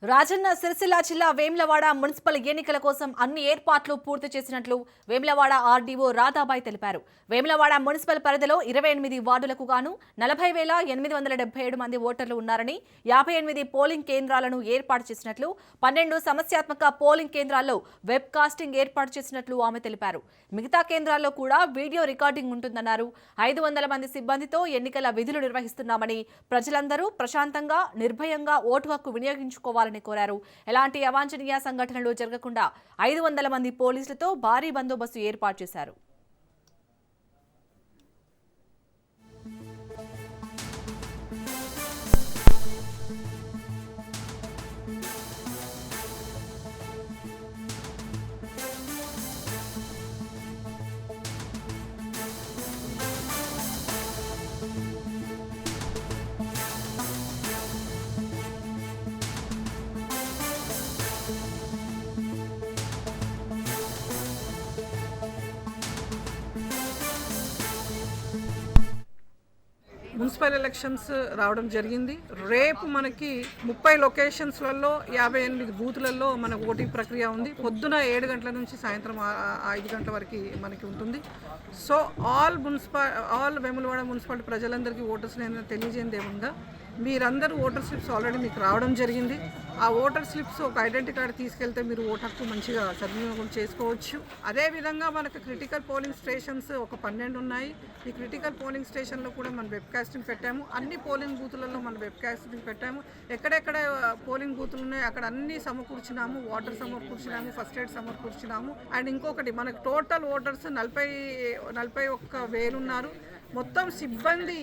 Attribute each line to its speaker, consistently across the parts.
Speaker 1: రాజన్న సిరిసిల్ల జిల్లా వేములవాడ మున్సిపల్ ఎన్నికల కోసం అన్ని ఏర్పాట్లు పూర్తి చేసినట్లు వేములవాడ ఆర్డీఓ రాధాబాయ్ తెలిపారు. వేములవాడ మున్సిపల్ పరిధిలో 28 వార్డులకు గాను 40,877 మంది ఓటర్లు ఉన్నారని 58 పోలింగ్ కేంద్రాలను ఏర్పాటు చేసినట్లు 12 సమస్యాత్మక పోలింగ్ కేంద్రాల్లో వెబ్ కాస్టింగ్ ఏర్పాటు చేసినట్లు ఆమె తెలిపారు. మిగతా కేంద్రాల్లో కూడా వీడియో రికార్డింగ్ ఉంటుందన్నారు. 500 మంది సిబ్బందితో ఎన్నికల విధులు నిర్వహిస్తున్నామని ప్రజలందరూ ప్రశాంతంగా నిర్భయంగా ఓటు హక్కు వినియోగించుకోవాలని కోరారు. ఎలాంటి అవాంఛనీయ సంఘటనలు జరగకుండా 500 మంది పోలీసులతో భారీ బందోబస్తు ఏర్పాటు చేశారు.
Speaker 2: మున్సిపల్ ఎలక్షన్స్ రావడం జరిగింది. రేపు మనకి 30 లొకేషన్స్లలో 58 బూతులలో మనకు ఓటింగ్ ప్రక్రియ ఉంది. పొద్దున 7 గంటల నుంచి సాయంత్రం 5 గంటల వరకు మనకి ఉంటుంది. సో ఆల్ వేములవాడ మున్సిపాలిటీ ప్రజలందరికీ ఓటర్స్ నేను తెలియజేయండి ఏముందా, మీరందరూ ఓటర్ స్లిప్స్ ఆల్రెడీ మీకు రావడం జరిగింది. ఆ ఓటర్ స్లిప్స్ ఒక ఐడెంటిటీ కార్డు తీసుకెళ్తే మీరు ఓటు హక్కు మంచిగా సద్వినియోగం చేసుకోవచ్చు. అదేవిధంగా మనకు క్రిటికల్ పోలింగ్ స్టేషన్స్ ఒక 12 ఉన్నాయి. ఈ క్రిటికల్ పోలింగ్ స్టేషన్లో కూడా మనం వెబ్ కాస్టింగ్ పెట్టాము. అన్ని పోలింగ్ బూతులలో మనం వెబ్ కాస్టింగ్ పెట్టాము. ఎక్కడెక్కడ పోలింగ్ బూతులు ఉన్నాయో అక్కడ అన్ని సమకూర్చినాము. వాటర్ సమకూర్చినాము, ఫస్ట్ ఎయిడ్ సమకూర్చినాము. అండ్ ఇంకొకటి మనకు టోటల్ ఓటర్స్ 41,000 ఉన్నారు. మొత్తం సిబ్బంది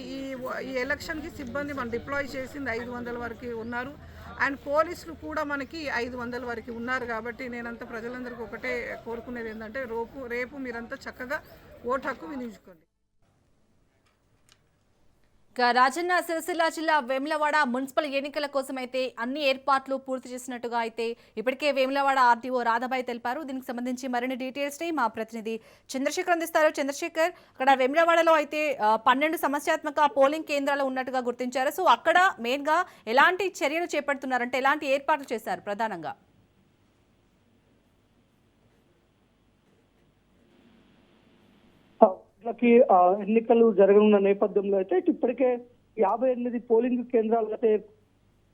Speaker 2: ఈ ఎలక్షన్కి సిబ్బంది మనం డిప్లాయ్ చేసింది 500 వరకు ఉన్నారు. అండ్ పోలీసులు కూడా మనకి 500 వరకు ఉన్నారు. కాబట్టి నేనంతా ప్రజలందరికీ ఒకటే కోరుకునేది ఏంటంటే రేపు మీరంతా చక్కగా ఓటు హక్కు వినియోగించుకోండి.
Speaker 1: రాజన్న సిరిసిల్ల జిల్లా వేములవాడ మున్సిపల్ ఎన్నికల కోసం అయితే అన్ని ఏర్పాట్లు పూర్తి చేసినట్టుగా అయితే ఇప్పటికే వేములవాడ ఆర్టీఓ రాధాబాయ్ తెలిపారు. దీనికి సంబంధించి మరిన్ని డీటెయిల్స్ ని మా ప్రతినిధి చంద్రశేఖర్ అందిస్తారు. చంద్రశేఖర్, అక్కడ వేములవాడలో అయితే 12 సమస్యాత్మక పోలింగ్ కేంద్రాలు ఉన్నట్టుగా గుర్తించారు. సో అక్కడ మెయిన్ గా ఎలాంటి చర్యలు చేపడుతున్నారంటే ఎలాంటి ఏర్పాట్లు చేశారు ప్రధానంగా?
Speaker 3: ఎన్నికలు జరగనున్న నేపథ్యంలో అయితే ఇప్పటికే 58 పోలింగ్ కేంద్రాలు అయితే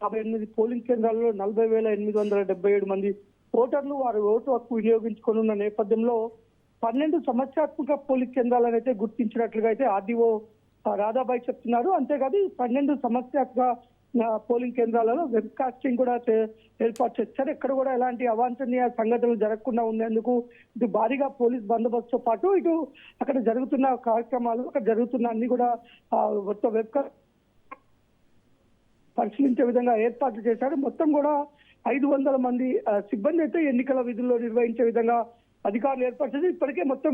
Speaker 3: 58 పోలింగ్ కేంద్రాల్లో 40,877 మంది ఓటర్లు వారి ఓటు హక్కు వినియోగించుకోనున్న నేపథ్యంలో 12 సమస్యాత్మక పోలింగ్ కేంద్రాలను అయితే గుర్తించినట్లుగా అయితే ఆర్డీఓ రాధాబాయ్ చెప్తున్నారు. అంతేకాదు 12 సమస్యాత్మక పోలింగ్ కేంద్రాలలో వెబ్ కాస్టింగ్ కూడా ఏర్పాటు చేస్తారు. ఎక్కడ కూడా ఎలాంటి అవాంఛనీయ సంఘటనలు జరగకుండా ఉండేందుకు ఇటు భారీగా పోలీస్ బందోబస్తుతో పాటు ఇటు అక్కడ జరుగుతున్న కార్యక్రమాలు అక్కడ జరుగుతున్న అన్ని కూడా మొత్తం వెబ్ పరిశీలించే విధంగా ఏర్పాట్లు చేశారు. మొత్తం కూడా 500 మంది సిబ్బంది అయితే ఎన్నికల విధుల్లో నిర్వహించే విధంగా అధికారులు ఏర్పాటు చేసి ఇప్పటికే మొత్తం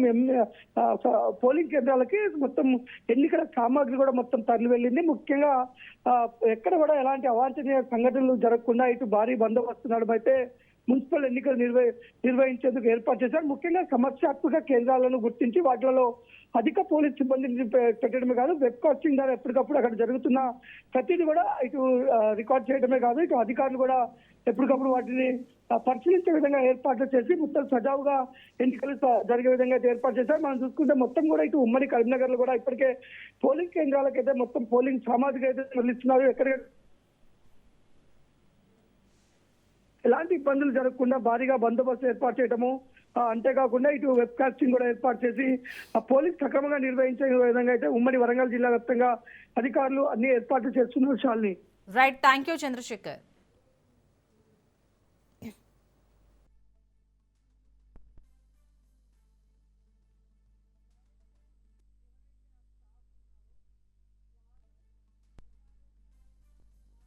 Speaker 3: పోలింగ్ కేంద్రాలకి మొత్తం ఎన్నికల సామాగ్రి కూడా మొత్తం తరలి వెళ్ళింది. ముఖ్యంగా ఎక్కడ కూడా ఎలాంటి అవాంఛనీయ సంఘటనలు జరగకుండా ఇటు భారీ బందోబస్తు నడుమ అయితే మున్సిపల్ ఎన్నికలు నిర్వహించేందుకు ఏర్పాటు చేశారు. ముఖ్యంగా సమస్యాత్మక కేంద్రాలను గుర్తించి వాటిలో అధిక పోలీస్ సిబ్బందిని పెట్టడమే కాదు, వెబ్ కాస్టింగ్ ద్వారా ఎప్పటికప్పుడు అక్కడ జరుగుతున్న ప్రతిదీ కూడా ఇటు రికార్డ్ చేయడమే కాదు, ఇటు అధికారులు కూడా ఎప్పటికప్పుడు వాటిని పరిశీలించే విధంగా ఏర్పాట్లు చేసి మొత్తం సజావుగా ఎన్నికలు జరిగే విధంగా ఏర్పాటు చేశారు. మనం చూసుకుంటే మొత్తం కూడా ఇటు ఉమ్మడి కరీంనగర్ లో కూడా ఇప్పటికే పోలింగ్ కేంద్రాలకైతే మొత్తం పోలింగ్ సామాగ్రి అయితే తరలిస్తున్నారు. ఎక్కడ ఎలాంటి ఇబ్బందులు జరగకుండా భారీగా బందోబస్తు ఏర్పాటు చేయడము, అంతేకాకుండా ఇటు వెబ్ కాస్టింగ్ కూడా ఏర్పాటు చేసి పోలీస్ సక్రమంగా నిర్వహించే విధంగా అయితే ఉమ్మడి వరంగల్ జిల్లా వ్యాప్తంగా అధికారులు అన్ని ఏర్పాట్లు చేస్తున్నారు. Shalini,
Speaker 1: right, thank you Chandrasekhar.